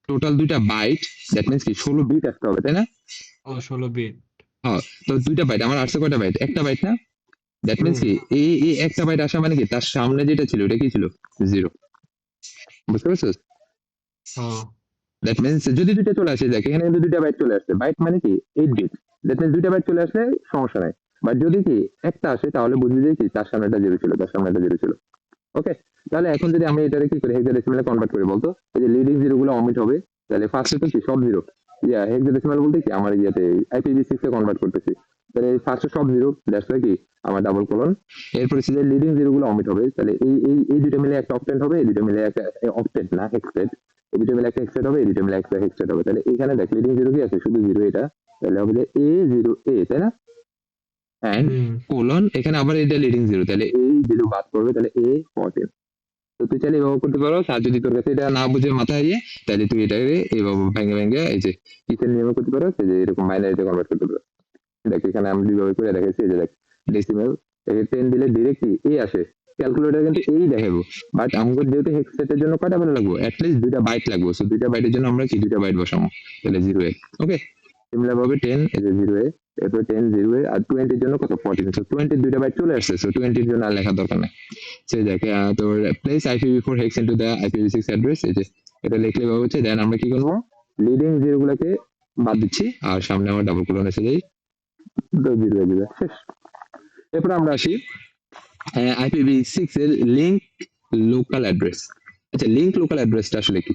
টোটাল 2টা বাইট দ্যাট মিন্স কি 16 বিট আসতে হবে তাই না ও 16 বিট হ্যাঁ তো 2টা বাইট আমার আসছে কয়টা বাইট একটা বাইট না দ্যাট মিন্স হুম কি এই একটা বাইট আসা মানে কি তার সামনে যেটা ছিল ওটা কি ছিল জিরো বুঝতে পারছো হ্যাঁ দ্যাট মিন্স যদি দুইটা চলে আসে দেখ এখানে কিন্তু 2টা বাইট চলে আসছে বাইট মানে কি 8 বিট দ্যাট মিন্স 2টা বাইট চলে আসলে সমস্যা নাই বাট যদি কি একটা আসে তাহলে বুঝবি যে কি তার সামনে একটা জিরো ছিল তার সামনে একটা জিরো ছিল ওকে তাহলে এখন যদি আমি এটাকে কি করি হেক্সাডেসিমেলে কনভার্ট করি বলতো এই যে লিডিং জিরো গুলো অমিট হবে তাহলে ফার্স্টে তো কি সব জিরো ইয়া হেক্সাডেসিমেল বলতে কি আমার ইয়েতে IPv6 এ কনভার্ট করতেছি তাহলে ফার্স্টে সব জিরো দ্যাটস কি আমার ডাবল কোলন এরপরে যে লিডিং জিরো গুলো অমিট হবে তাহলে এই দুটো মিলে একটা অক্টেন্ট হবে এই দুটো মিলে একটা অক্টেন্ট না হেক্সটেট এই দুটো মিলে একটা হেক্সটেট হবে এই দুটো মিলে একটা হেক্সটেট হবে তাহলে এখানে দেখ লিডিং জিরো কি আছে শুধু জিরো এটা তাহলে হবে যে A0A তাই না অ্যান্ড হুম কোলন এখানে আবার এটা লিডিং জিরো তাহলে এই জিরো বাদ করবে তাহলে A14 তো তুই চাইলে এভাবে করতে পারো আর যদি তোর কাছে এটা না বুঝে মাথায় ইয়ে তাহলে তুই এটাকে এইভাবে ভেঙে ভেঙে এই যে কিসের নিয়মে করতে পারো সেই যে এরকম বাইনারিতে কনভার্ট করতে পারো দেখ এখানে আমি দুইভাবে করে দেখাচ্ছি এই যে দেখ ডেসিমেল একে 10 দিলে ডিরেক্ট এ আসে ক্যালকুলেটর কিন্তু এই দেখাবো বাট আমাদের যেহেতু হেক্সেটের জন্য কয়টা বেলা লাগবে অ্যাটলিস্ট 2টা বাইট লাগবে সো 2টা বাইটের জন্য আমরা কি 2টা বাইট বসাবো তাহলে 0 ওকে সিমিলার ভাবে 10 এই যে 0 এরপর 10 0 আর 20 এর জন্য কত 14 সো 20 2টা বাইট চলে আসছে সো 20 এর জন্য আর লেখার দরকার নেই সেই দেখে তোর place IPv4 hex into the IPv6 address এই যে এটা লিখলে ভাবে হচ্ছে দেন আমরা কি করবো লিডিং জিরো গুলোকে বাদ দিচ্ছি আর সামনে আমার ডাবল কোলন এসে যাই জিরো হয়ে যাবে শেষ এরপর আমরা আসি IPv6 এর লিঙ্ক লোকাল অ্যাড্রেস আচ্ছা লিঙ্ক লোকাল অ্যাড্রেসটা আসলে কি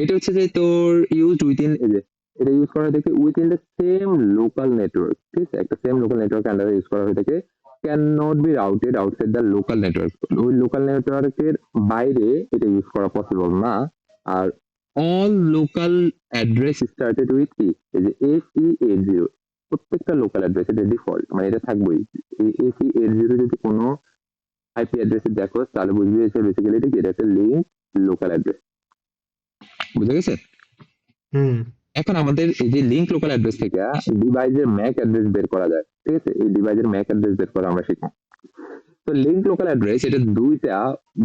এটা হচ্ছে যে তোর ইউজ উইথিন এই যে এটা ইউজ করা হয়ে থাকে within the same local network ঠিক আছে একটা সেম লোকাল নেটওয়ার্ক আন্ডারে ইউজ করা হয়ে থাকে can not be routed outside the local network ওই লোকাল নেটওয়ার্কের বাইরে এটা ইউজ করা পসিবল না আর all local address started with কি এই যে AC80 প্রত্যেকটা লোকাল অ্যাড্রেস এটা ডিফল্ট মানে এটা থাকবেই এই AC80 যদি কোনো IP অ্যাড্রেসে দেখো তাহলে বুঝবি যে বেসিক্যালি এটা কি এটা একটা লিঙ্ক লোকাল অ্যাড্রেস বুঝা গেছে হুম এখন আমাদের এই যে লিঙ্ক লোকাল অ্যাড্রেস থেকে ডিভাইসের ম্যাক অ্যাড্রেস বের করা যায় ঠিক আছে এই ডিভাইসের ম্যাক অ্যাড্রেস বের করা আমরা শিখবো তো লিঙ্ক লোকাল অ্যাড্রেস এটা দুইটা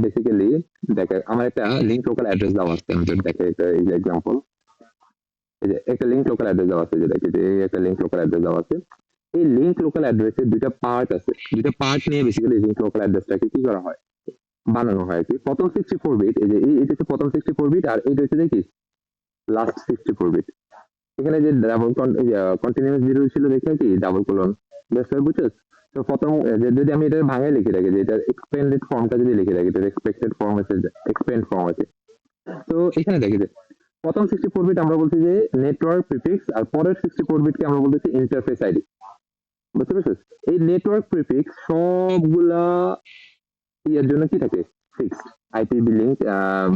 বেসিক্যালি দেখে আমার একটা লিঙ্ক লোকাল অ্যাড্রেস দেওয়া আছে আমি যদি দেখে একটা এই যে এক্সাম্পল এই যে একটা লিঙ্ক লোকাল অ্যাড্রেস দেওয়া আছে যে দেখে যে এই একটা লিঙ্ক লোকাল অ্যাড্রেস দেওয়া আছে এই লিঙ্ক লোকাল অ্যাড্রেসের দুইটা পার্ট আছে দুইটা পার্ট নিয়ে বেসিক্যালি লিঙ্ক লোকাল অ্যাড্রেসটাকে কি করা হয় বানানো হয় আর কি প্রথম 64 বিট এই যে এটা হচ্ছে প্রথম 64 বিট আর এইটা হচ্ছে কি লাস্ট 64 বিট এখানে যে ডাবল কন্টিনিউয়াস জিরো ছিল দেখে কি ডাবল কোলন বুঝছো তো প্রথম যদি আমি এটা ভাঙায় লিখে রাখি যে এটা এক্সপেন্ডেড ফর্মটা যদি লিখে রাখি এটা এক্সপেক্টেড ফর্ম আছে এক্সপেন্ড ফর্ম আছে তো এখানে দেখি যে প্রথম 64 বিট আমরা বলছি যে নেটওয়ার্ক প্রিফিক্স আর পরের 64 বিটকে আমরা বলতেছি ইন্টারফেস আইডি বুঝতে পারছিস এই নেটওয়ার্ক প্রিফিক্স সবগুলা ইয়ার জন্য কি থাকে ফিক্সড IPv লিঙ্ক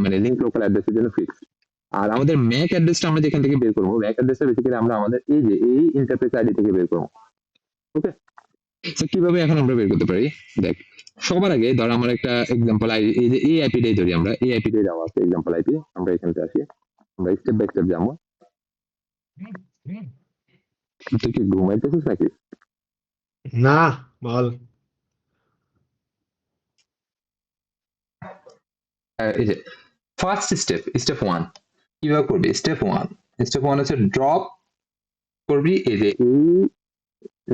মানে লিঙ্ক লোকাল অ্যাড্রেসের জন্য ফিক্সড আর আমাদের ম্যাক অ্যাড্রেসটা আমরা যেখান থেকে বের করবো ম্যাক অ্যাড্রেসটা বেসিক্যালি আমরা আমাদের এই যে এই ইন্টারফেস আইডি থেকে বের করবো ওকে তো কিভাবে এখন আমরা বের করতে পারি দেখ সবার আগে ধর আমার একটা এক্সাম্পল এই যে এই আইপিটাই ধরি আমরা এই আইপিটাই দেওয়া আছে এক্সাম্পল আইপি আমরা এখান থেকে আসি আমরা স্টেপ বাই স্টেপ যাবো তুই কি ঘুমাইতেছিস নাকি না বল এই যে ফার্স্ট স্টেপ 1 কিভাবে করবি স্টেপ 1 হচ্ছে ড্রপ করবি এই যে এই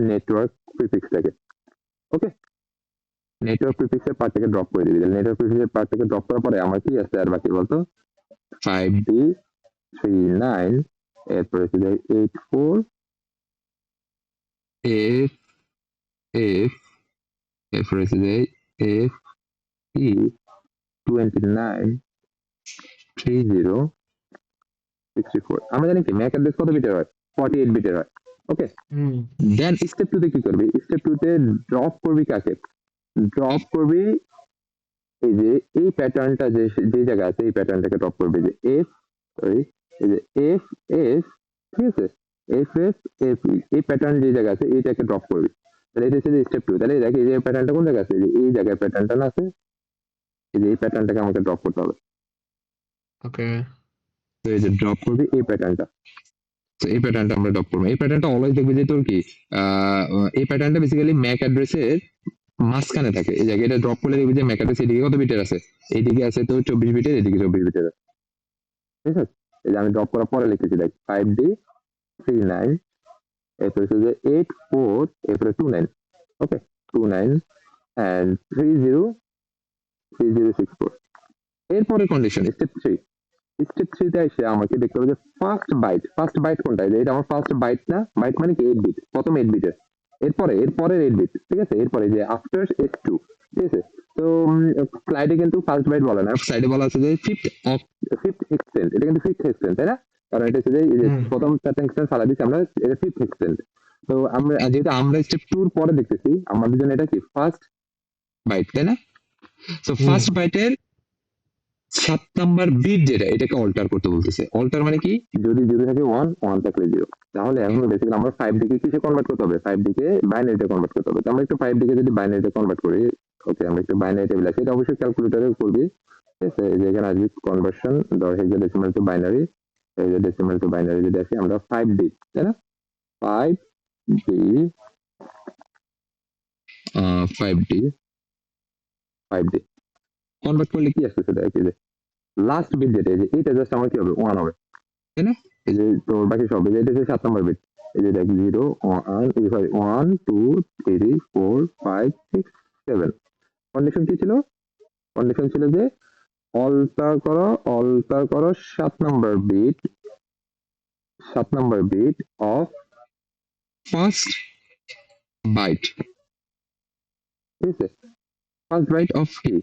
নেটওয়ার্ক প্রিফিক্সটাকে ওকে নেটওয়ার্ক প্রিফিক্সের পার্টটাকে ড্রপ করে দিবি নেটওয়ার্ক প্রিফিক্সের পার্টটাকে ড্রপ করার পরে আমার কি আছে আর বাকি বলতো 5D39 এরপরে হচ্ছে 84 F F এরপরে হচ্ছে FE 29 30 64 আমরা জানি কি ম্যাক অ্যাড্রেস কত বিটের হয় 48 বিটের হয় ওকে হুম দেন স্টেপ 2 তে কি করবি স্টেপ 2 তে ড্রপ করবি কাকে ড্রপ করবি এই যে এই প্যাটার্নটা যে যে জায়গা আছে এই প্যাটার্নটাকে ড্রপ করবি যে এফ সরি এই যে এফ এস ঠিক আছে এফ এস এফ এই প্যাটার্ন যে জায়গা আছে এইটাকে ড্রপ করবি তাহলে এটা হচ্ছে যে স্টেপ 2 তাহলে দেখ এই যে প্যাটার্নটা কোন জায়গায় আছে এই যে এই জায়গায় প্যাটার্নটা না আছে এই যে এই প্যাটার্নটাকে আমাকে ড্রপ করতে হবে ওকে তো এই যে ড্রপ করবি এই প্যাটার্নটা তো এই প্যাটার্নটা আমরা ড্রপ করবো এই প্যাটার্নটা অলওয়েজ দেখবি যে তোর কি এই প্যাটার্নটা বেসিক্যালি ম্যাক অ্যাড্রেসের মাঝখানে থাকে এই জায়গায় এটা ড্রপ করলে দেখবি যে ম্যাক অ্যাড্রেস এদিকে কত বিটের আছে এইদিকে আছে তোর 24 বিটের এদিকে 24 বিটের আছে ঠিক আছে এই যে আমি ড্রপ করার পরে লিখেছি দেখ 5D39 এরপরে হচ্ছে যে 84 এরপরে 29 ওকে 29 and 3064 এরপরে কন্ডিশন স্টেপ 3 স্টেপ 3 তে এসে আমাকে দেখতে হবে যে ফার্স্ট বাইট কোনটা এই যে এটা আমার ফার্স্ট বাইট না বাইট মানে কি 8 বিট প্রথম 8 বিটের এরপরে 8 বিট ঠিক আছে এরপরে যে আফটার S2 ঠিক আছে তো স্লাইডে কিন্তু ফার্স্ট বাইট বলা না স্লাইডে বলা আছে যে ফিফথ এক্সটেন্ট এটা কিন্তু ফিফথ এক্সটেন্ট তাই না কারণ এটা হচ্ছে যে এই যে হুম প্রথম চারটা এক্সটেন্ট ফালা দিচ্ছি আমরা এটা ফিফথ এক্সটেন্ট তো আমরা যেহেতু আমরা স্টেপ 2 এর পরে দেখতেছি আমাদের জন্য এটা কি ফার্স্ট বাইট তাই না তো হুম ফার্স্ট বাইটের 7 নাম্বার বিট যেটা এটাকে অল্টার করতে বলতেছে অল্টার মানে কি যদি 0 থাকে 1 থাকলে 0 তাহলে এখন বেসিক্যালি আমরা 5D কে কিসে কনভার্ট করতে হবে 5D কে বাইনারিতে কনভার্ট করতে হবে তো আমরা একটু 5D কে যদি বাইনারিতে কনভার্ট করি ওকে আমরা একটু বাইনারি টেবিল আছে এটা অবশ্যই ক্যালকুলেটরে করবি ঠিক আছে এই যে এখানে আসবে কনভার্সন ধর hexadecimal two binary hexadecimal two binary যদি আসি আমরা 5D তাই না 5D 5D 5D কনভার্ট করলে কি আসতেছে দেখ এই যে লাস্ট বিট যেটা এই যে এটা জাস্ট আমার কি হবে 1 হবে তাই না এই যে তোর বাকি সব এই যে এটা হচ্ছে 7 নম্বর বিট এই যে দেখ 0 1 এই সরি 1 2 3 4 5 6 7 কন্ডিশন কি ছিল কন্ডিশন ছিল যে অল্টার করো 7 নম্বর বিট অফ ফার্স্ট বাইট ঠিক আছে ফার্স্ট বাইট অফ কি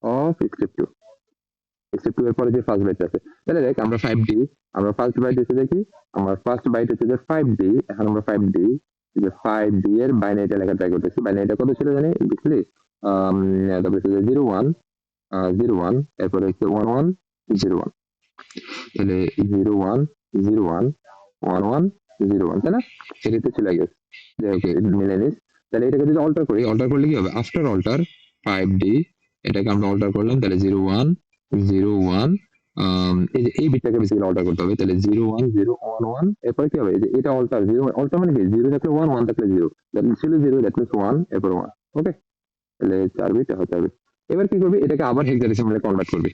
অফ স্টেপ 2 স্টেপ 2 এর পরে যে ফার্স্ট বাইট আছে তাহলে দেখ আমরা 5D আমরা ফার্স্ট বাইট হচ্ছে দেখি আমার ফার্স্ট বাইট হচ্ছে যে 5D এখন আমরা 5D যে 5D এর বাইনারিটা লেখা ট্রাই করতেছি বাইনারিটা কত ছিল জানি বুঝলি তারপরে হচ্ছে যে 01 01 এরপরে হচ্ছে 11 01 তাহলে 01 01 11 01 তাই না এটাতে ছিল গেছে যে ওকে মিলে নিস তাহলে এটাকে যদি অল্টার করি অল্টার করলে কি হবে আফটার অল্টার 5D এটাকে আমরা অল্টার করলাম তাহলে 01 01 এই যে এই বিটটাকে বেসিক্যালি অল্টার করতে হবে তাহলে 01011 এরপরে কি হবে এই যে এটা অল্টার 0 অল্টার মানে কি 0 থাকলে 1 1 থাকলে 0 দ্যাট ছিল 0 দ্যাট মিন্স 1 এরপর 1 ওকে তাহলে 4 বিট হতে হবে এবার কি করবি এটাকে আবার হেক্সাডেসিমালে কনভার্ট করবি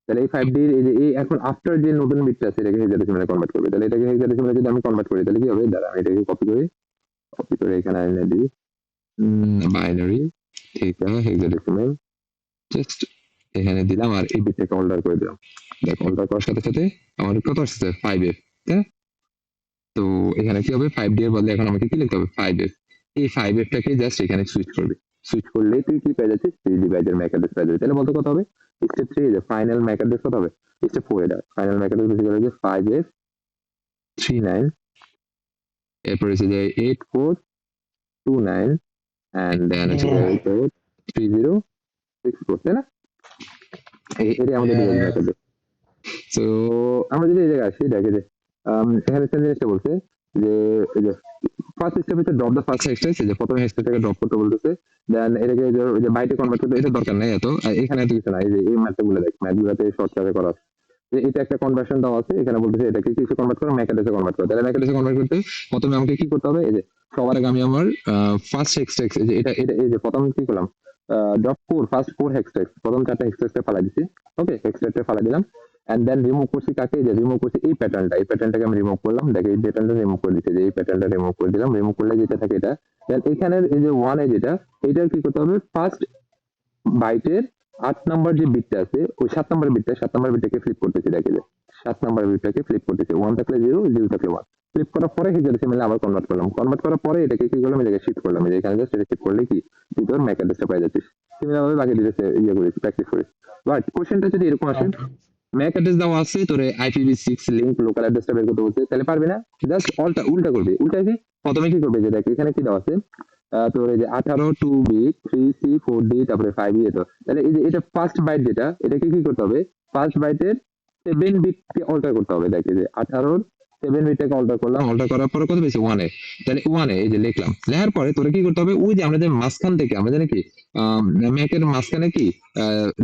তাহলে এই 5D এর এই যে এই এখন আফটার যে নতুন বিটটা আছে এটাকে হেক্সাডেসিমালে কনভার্ট করবে তাহলে এটাকে হেক্সাডেসিমালে যদি আমি কনভার্ট করি তাহলে কি হবে দাঁড়া আমি এটাকে কপি করে এখানে এনে দিই বাইনারি ঠিক আছে হেক্সাডেসিমাল জাস্ট এখানে দিলাম আর এই বিটটাকে অল্টার করে দিলাম দেখ অল্টার করার সাথে সাথে আমার কত আসছে 5F তাই না তো এখানে কি হবে 5D এর বদলে এখন আমাকে কি লিখতে হবে 5F এই 5F টাকে জাস্ট এখানে সুইচ করবি সুইচ করলেই তুই কি পেয়ে যাচ্ছিস 3D বাইটের ম্যাক অ্যাড্রেস পেয়ে যাবি তাহলে বলতে কত হবে স্টেপ 3 যে ফাইনাল ম্যাক অ্যাড্রেস কত হবে স্টেপ 4 এটা ফাইনাল ম্যাক অ্যাড্রেস বেসিক্যালি যে 5F39 এরপর হচ্ছে যে 8429 and then হচ্ছে যে 3064 তাই না এটাই আমাদের ডিভাইস ম্যাক অ্যাড্রেস তো আমরা যদি এই জায়গায় আসি দেখে যে এখানে একটা জিনিসটা বলছে যে এই যে ফার্স্ট স্টেপ হচ্ছে ড্রপ দ্য ফার্স্ট হেক্সটেক্স যে প্রথম হেক্সটেক্সটাকে ড্রপ করতে বলতেছে দেন এটাকে যে বাইটে কনভার্ট করতে এটা দরকার নাই এত এখানে এত কিছু নাই এই যে এই ম্যাথগুলো দেখ ম্যাথগুলোতে শর্টকাটে করা আছে যে এটা একটা কনভার্সন দেওয়া আছে এখানে বলতেছে এটাকে কিছু কনভার্ট করো ম্যাক অ্যাড্রেসে কনভার্ট করো তাহলে ম্যাক অ্যাড্রেসে কনভার্ট করতে প্রথমে আমাকে কি করতে হবে এই যে সবার আগে আমি আমার ফার্স্ট হেক্সটেক্স এই যে এটা এই যে প্রথম কি করলাম ড্রপ ফার্স্ট 4 হেক্সটেক্স প্রথম 4টা হেক্সটেক্সে ফালা দিছি ওকে হেক্সটেক্সে ফালা দিলাম এন্ড দেন রিমুভ করছি কাকে যে রিমুভ করছি এই প্যাটার্নটাকে আমি রিমুভ করলাম দেখো এই প্যাটার্নটা রিমুভ করে দিচ্ছি যে এই প্যাটার্নটা রিমুভ করে দিলাম রিমুভ করলে যেটা থাকে এটা দেন এখানের এই যে 1 এ যেটা এটার কি করতে হবে ফার্স্ট বাইটের 8 নাম্বার যে বিটটা আছে ওই 7 নাম্বার বিটটাকে ফ্লিপ করতেছি দেখে যে 7 নাম্বার বিটটাকে ফ্লিপ করতেছি 1 থাকলে 0 0 থাকলে 1 ফ্লিপ করার পরে হেক্সাডেসিমালে আবার কনভার্ট করলাম কনভার্ট করার পরে এটাকে কি করলাম এটাকে শিফট করলাম যে এখানে জাস্ট এটা শিফট করলে কি তুই তোর ম্যাক অ্যাড্রেসটা পেয়ে যাচ্ছিস সিমিলার ভাবে বাকি ডিটেইলস ইয়ে করিস প্র্যাকটিস করিস বাট কোশ্চেনটা যদি এরকম আসে ম্যাক অ্যাড্রেস দেওয়া আছে, তোর IPv6 লিংক লোকাল অ্যাড্রেসটা বের করতে বলছে, তাহলে পারবে না। জাস্ট উল্টা করবে। উল্টা কি, প্রথমে কি করবে, যে দেখ এখানে কি দেওয়া আছে, তোর এই যে 18 2 বিট 3C 4D তারপরে 5E, তো তাহলে এই যে এটা ফার্স্ট বাইট যেটা, এটাকে কি করতে হবে, ফার্স্ট বাইটের 7 বিটকে অল্টার করতে হবে। দেখ এই যে 18 7 বিটটাকে অল্টার করলাম, অল্টার করার পরে কত পেয়েছি 1 এ, তাহলে 1 এ এই যে লিখলাম, লেখার পরে তোরা কি করতে হবে, ওই যে আমরা যে মাঝখান থেকে আমরা জানি কি ম্যাকের মাঝখানে কি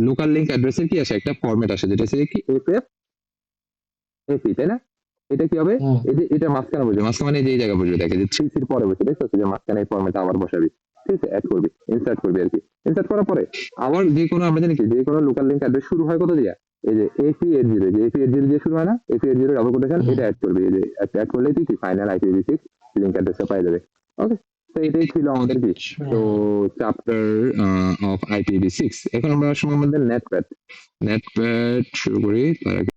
লোকাল লিংক অ্যাড্রেসের কি আসে, একটা ফরম্যাট আসে যেটা হচ্ছে কি FFFE, তাই না? এটা কি হবে, হুম। এই যে এটা মাঝখানে বসবে, মাঝখানে মানে এই যে এই জায়গা বসবে, দেখে যে 3C এর পরে বসে, দেখছো যে মাঝখানে এই ফরম্যাট আবার বসাবি, ঠিক আছে, অ্যাড করবি, ইনসার্ট করবি আর কি। ইনসার্ট করার পরে আবার যে কোনো আমরা জানি কি, যে কোনো লোকাল লিংক অ্যাড্রেস শুরু হয় কত দিয়া, এই যে AP80, যে AP80 দিয়ে শুরু হয় না, AP80 ডাবল কোটেশন, হুম। এটা অ্যাড করবি, এই যে অ্যাড করলে তুই কি ফাইনাল IPv6 লিংক অ্যাড্রেসটা পাই যাবে। ওকে, তো এটাই ছিল আমাদের কি, তো চ্যাপ্টার অফ IPv6। এখন আমরা সময় আমাদের নেটপ্যাড শুরু করি। তার আগে